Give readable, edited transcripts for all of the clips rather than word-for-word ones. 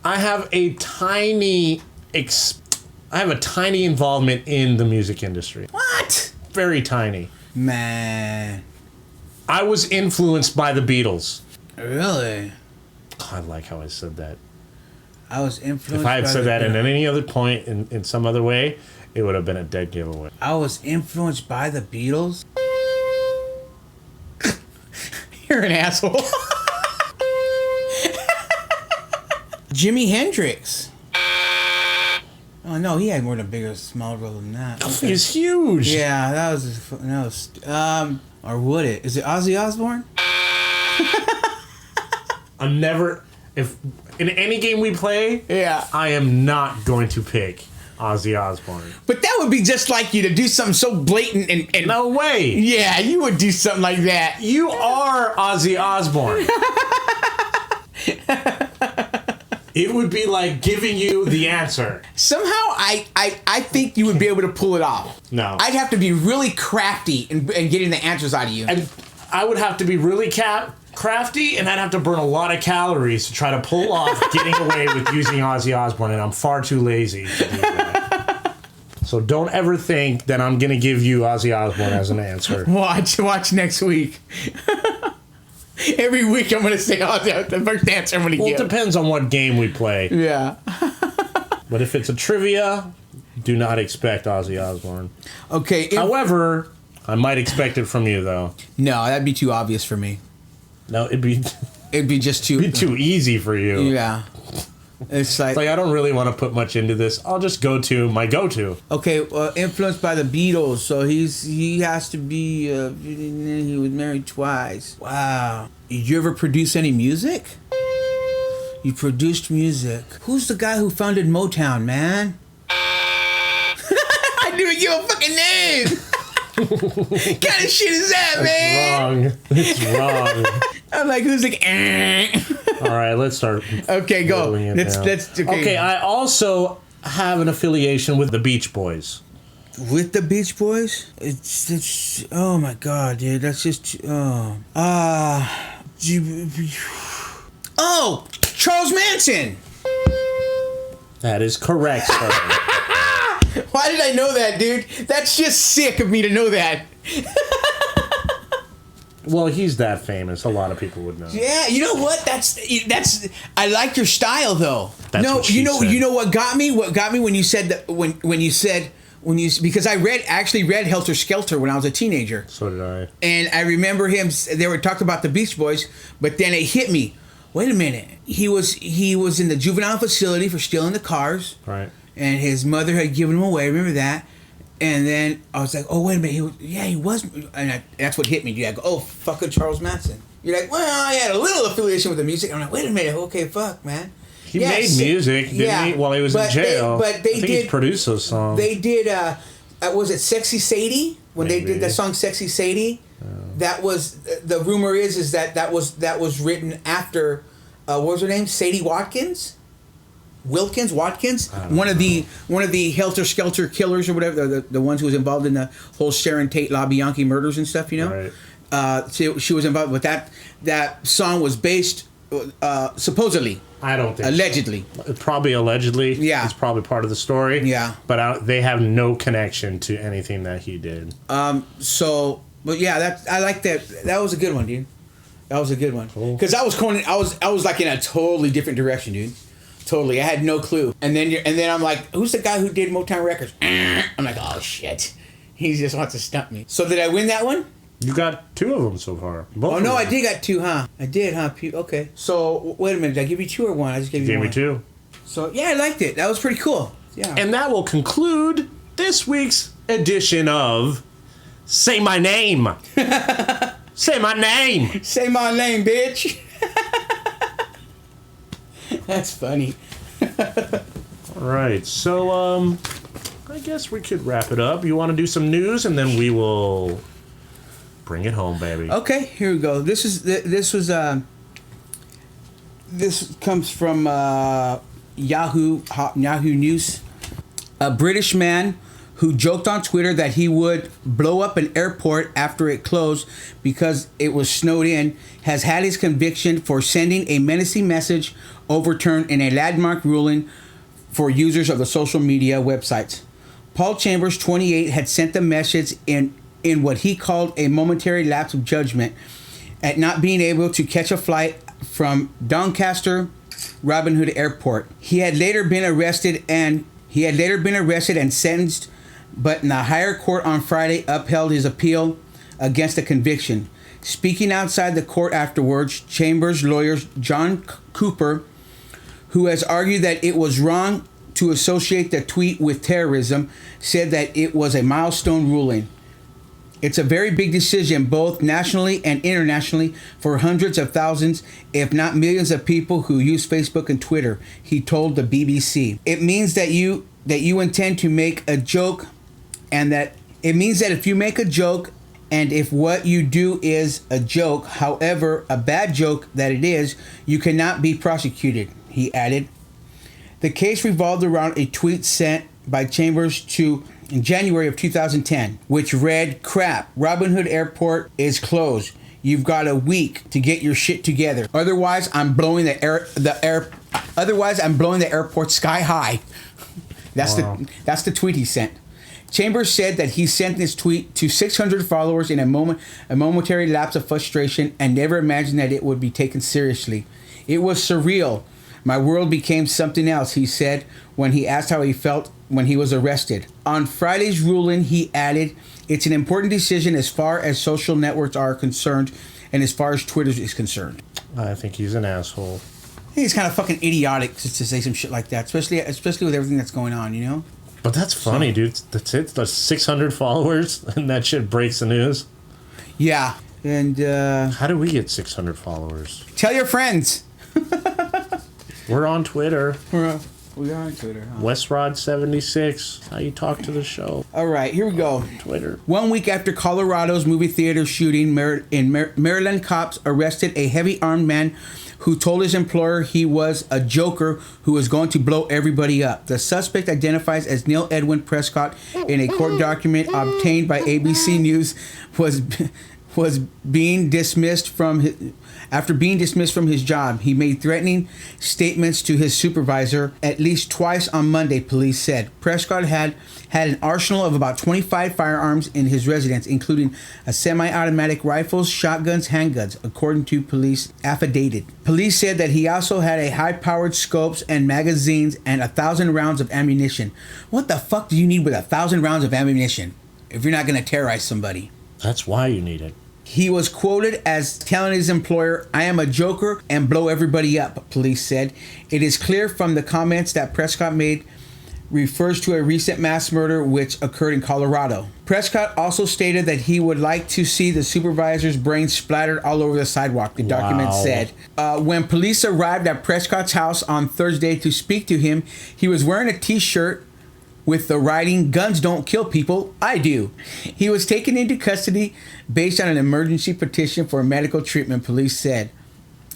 I have a tiny involvement in the music industry. What? Very tiny. Man. I was influenced by the Beatles. Really? Oh, I like how I said that. I was influenced. If I had said that in any other point in some other way, it would have been a dead giveaway. I was influenced by the Beatles? You're an asshole. Jimi Hendrix. Oh no, he had more than a bigger, smaller role than that. Okay. He's huge. Yeah, that was. Or would it? Is it Ozzy Osbourne? I'm never. If in any game we play, Yeah. I am not going to pick Ozzy Osbourne. But that would be just like you to do something so blatant and No way. Yeah, you would do something like that. You are Ozzy Osbourne. It would be like giving you the answer. Somehow, I think you would be able to pull it off. No. I'd have to be really crafty in getting the answers out of you. And I would have to be really crafty, and I'd have to burn a lot of calories to try to pull off getting away with using Ozzy Osbourne, and I'm far too lazy to do that. So don't ever think that I'm going to give you Ozzy Osbourne as an answer. Watch next week. Every week I'm going to say, oh, the first answer I'm going to give. Well, it depends on what game we play. Yeah. But if it's a trivia, do not expect Ozzy Osbourne. Okay. However, I might expect it from you, though. No, that'd be too obvious for me. No, it'd be just too... too easy for you. Yeah. It's like I don't really want to put much into this. I'll just go to my go-to. Okay, influenced by the Beatles, so he has to be. He was married twice. Wow. Did you ever produce any music? You produced music. Who's the guy who founded Motown, man? I didn't even give a fucking name. What kind of shit is that, man? It's wrong. I'm like, who's like? All right, let's start. Okay, go. Let's. Okay, I also have an affiliation with the Beach Boys. With the Beach Boys? It's oh my god, dude. That's just Charles Manson. That is correct, sir. Why did I know that, dude? That's just sick of me to know that. Well, he's that famous. A lot of people would know. Yeah, you know what? That's. I like your style, though. That's no, what she said. You know what got me? What got me when you said that because I actually read Helter Skelter when I was a teenager. So did I. And I remember him. They were talking about the Beach Boys, but then it hit me. Wait a minute. He was in the juvenile facility for stealing the cars. Right. And his mother had given him away. Remember that? And then I was like, oh, wait a minute. He was. And that's what hit me, dude. I go, oh, fucking Charles Manson. You're like, well, I had a little affiliation with the music. I'm like, wait a minute. Okay, fuck, man. He made music, didn't he, while he was in jail? But they did. He's produced those songs. They did, was it Sexy Sadie? When they did the song Sexy Sadie? That was, the rumor is that was written after, what was her name? Sadie Watkins? Watkins, one of the Helter Skelter killers or whatever, the ones who was involved in the whole Sharon Tate LaBianchi murders and stuff, you know. Right. She was involved with that song was based supposedly. I don't think allegedly. So. Probably allegedly. Yeah. It's probably part of the story. Yeah. But they have no connection to anything that he did. But yeah, I like that. That was a good one, dude. That was a good one. Because I was like in a totally different direction, dude. Totally, I had no clue. And then I'm like, who's the guy who did Motown Records? I'm like, oh shit, he just wants to stump me. So did I win that one? You got 2 of them so far. Oh no, I did got 2, huh? I did, huh? Okay. So wait a minute, did I give you 2 or 1? I just gave you 1. Gave me 2. So yeah, I liked it. That was pretty cool. Yeah. And that will conclude this week's edition of Say My Name. Say my name. Say my name, bitch. That's funny. All right, so I guess we could wrap it up. You want to do some news, and then we will bring it home, baby. Okay, here we go. This comes from Yahoo News. A British man who joked on Twitter that he would blow up an airport after it closed because it was snowed in has had his conviction for sending a menacing message overturned in a landmark ruling for users of the social media websites. Paul Chambers, 28, had sent the message in what he called a momentary lapse of judgment at not being able to catch a flight from Doncaster Robin Hood Airport. He had later been arrested and sentenced, but in the higher court on Friday upheld his appeal against the conviction. Speaking outside the court afterwards, Chambers' lawyer John Cooper, who has argued that it was wrong to associate the tweet with terrorism, said that it was a milestone ruling. It's a very big decision, both nationally and internationally, for hundreds of thousands, if not millions of people who use Facebook and Twitter, he told the BBC. It means that you intend to make a joke, and that it means that if you make a joke, and if what you do is a joke, however a bad joke that it is, you cannot be prosecuted, he added. The case revolved around a tweet sent by Chambers in January of 2010, which read, "Crap, Robin Hood Airport is closed. You've got a week to get your shit together. Otherwise, I'm blowing the airport sky high." That's the tweet he sent. Chambers said that he sent this tweet to 600 followers in a momentary lapse of frustration, and never imagined that it would be taken seriously. "It was surreal. My world became something else," he said when he asked how he felt when he was arrested. On Friday's ruling, he added, "It's an important decision as far as social networks are concerned, and as far as Twitter is concerned." I think he's an asshole. I think it's kind of fucking idiotic just to say some shit like that, especially with everything that's going on, you know? But that's funny, dude. That's it. That's 600 followers, and that shit breaks the news. Yeah. And, how do we get 600 followers? Tell your friends. We're on Twitter. We are on Twitter, huh? WestRod76. How you talk to the show. All right, here we go. Twitter. 1 week after Colorado's movie theater shooting in Maryland, cops arrested a heavy armed man who told his employer he was a joker who was going to blow everybody up. The suspect, identifies as Neil Edwin Prescott in a court document obtained by ABC News, was being dismissed from his job. He made threatening statements to his supervisor at least twice on Monday, police said. Prescott had an arsenal of about 25 firearms in his residence, including a semi-automatic rifles, shotguns, handguns, according to police affidavit. Police said that he also had a high-powered scopes and magazines and 1,000 rounds of ammunition. What the fuck do you need with 1,000 rounds of ammunition if you're not going to terrorize somebody? That's why you need it. He was quoted as telling his employer, "I am a joker and blow everybody up," police said. It is clear from the comments that Prescott made refers to a recent mass murder which occurred in Colorado. Prescott also stated that he would like to see the supervisor's brains splattered all over the sidewalk, the document said. When police arrived at Prescott's house on Thursday to speak to him, he was wearing a t-shirt with the writing, "Guns don't kill people, I do." He was taken into custody based on an emergency petition for medical treatment, police said.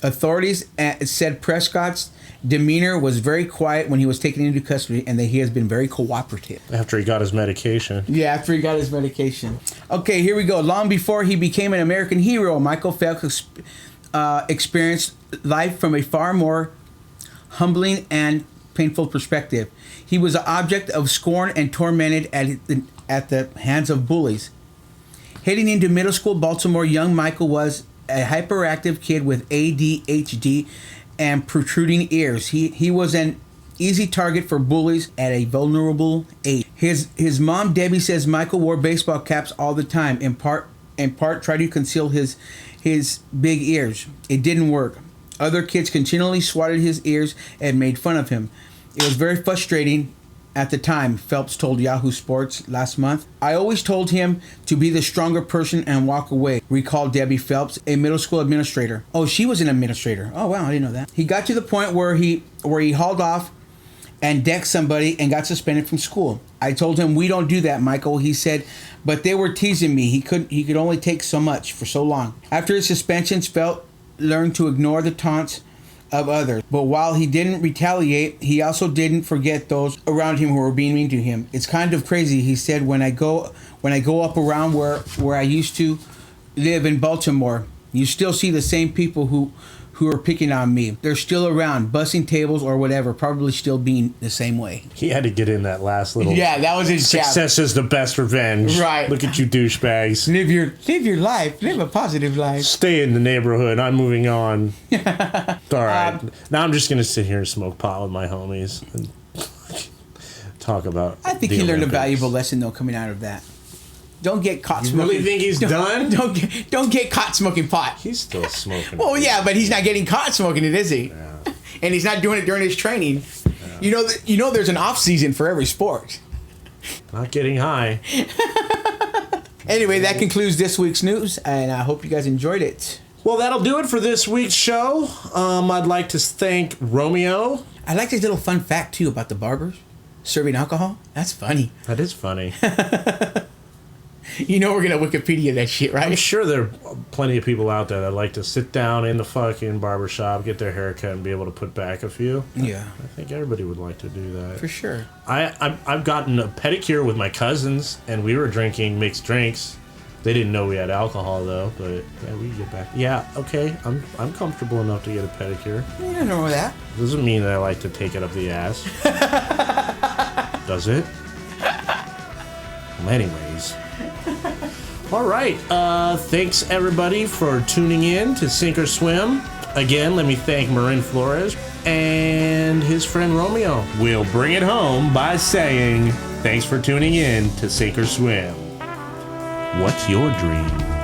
Authorities said Prescott's demeanor was very quiet when he was taken into custody, and that he has been very cooperative. After he got his medication. Yeah, after he got his medication. Okay, here we go. Long before he became an American hero, Michael Phelps experienced life from a far more humbling and painful perspective. He was an object of scorn and tormented at the hands of bullies. Heading into middle school, Baltimore, young Michael was a hyperactive kid with ADHD and protruding ears. He was an easy target for bullies at a vulnerable age. His mom, Debbie, says Michael wore baseball caps all the time, in part tried to conceal his big ears. It didn't work. Other kids continually swatted his ears and made fun of him. It was very frustrating at the time, Phelps told Yahoo Sports last month. "I always told him to be the stronger person and walk away," recalled Debbie Phelps, a middle school administrator. Oh, she was an administrator. Oh, wow, I didn't know that. He got to the point where he hauled off and decked somebody and got suspended from school. "I told him, we don't do that, Michael," he said, "but they were teasing me. He could only take so much for so long." After his suspensions, Phelps learned to ignore the taunts of others. But while he didn't retaliate, he also didn't forget those around him who were being mean to him. "It's kind of crazy," he said, when I go up around where I used to live in Baltimore, you still see the same people who who are picking on me. They're still around, bussing tables or whatever, probably still being the same way. He had to get in that last little. Yeah, that was his Success is the best revenge. Right. Look at you douchebags. Live your life. Live a positive life. Stay in the neighborhood. I'm moving on. All right. Now I'm just gonna sit here and smoke pot with my homies and talk about. I think he learned a valuable lesson though coming out of that. Don't get caught smoking. You really think he's done? Don't get caught smoking pot. He's still smoking. Well, yeah, but he's not getting caught smoking it, is he? Yeah. And he's not doing it during his training. Yeah. You know, there's an off season for every sport. Not getting high. Anyway, that concludes this week's news, and I hope you guys enjoyed it. Well, that'll do it for this week's show. I'd like to thank Romeo. I like this little fun fact too about the barbers serving alcohol. That's funny. That is funny. You know we're gonna Wikipedia that shit, right? I'm sure there are plenty of people out there that like to sit down in the fucking barbershop, get their hair cut, and be able to put back a few. Yeah. I think everybody would like to do that. For sure. I've gotten a pedicure with my cousins, and we were drinking mixed drinks. They didn't know we had alcohol, though, but yeah, we can get back. Yeah, okay, I'm comfortable enough to get a pedicure. You don't know that. Doesn't mean that I like to take it up the ass. Does it? Well, anyways. All right. Thanks, everybody, for tuning in to Sink or Swim. Again, let me thank Marin Flores and his friend Romeo. We'll bring it home by saying thanks for tuning in to Sink or Swim. What's your dream?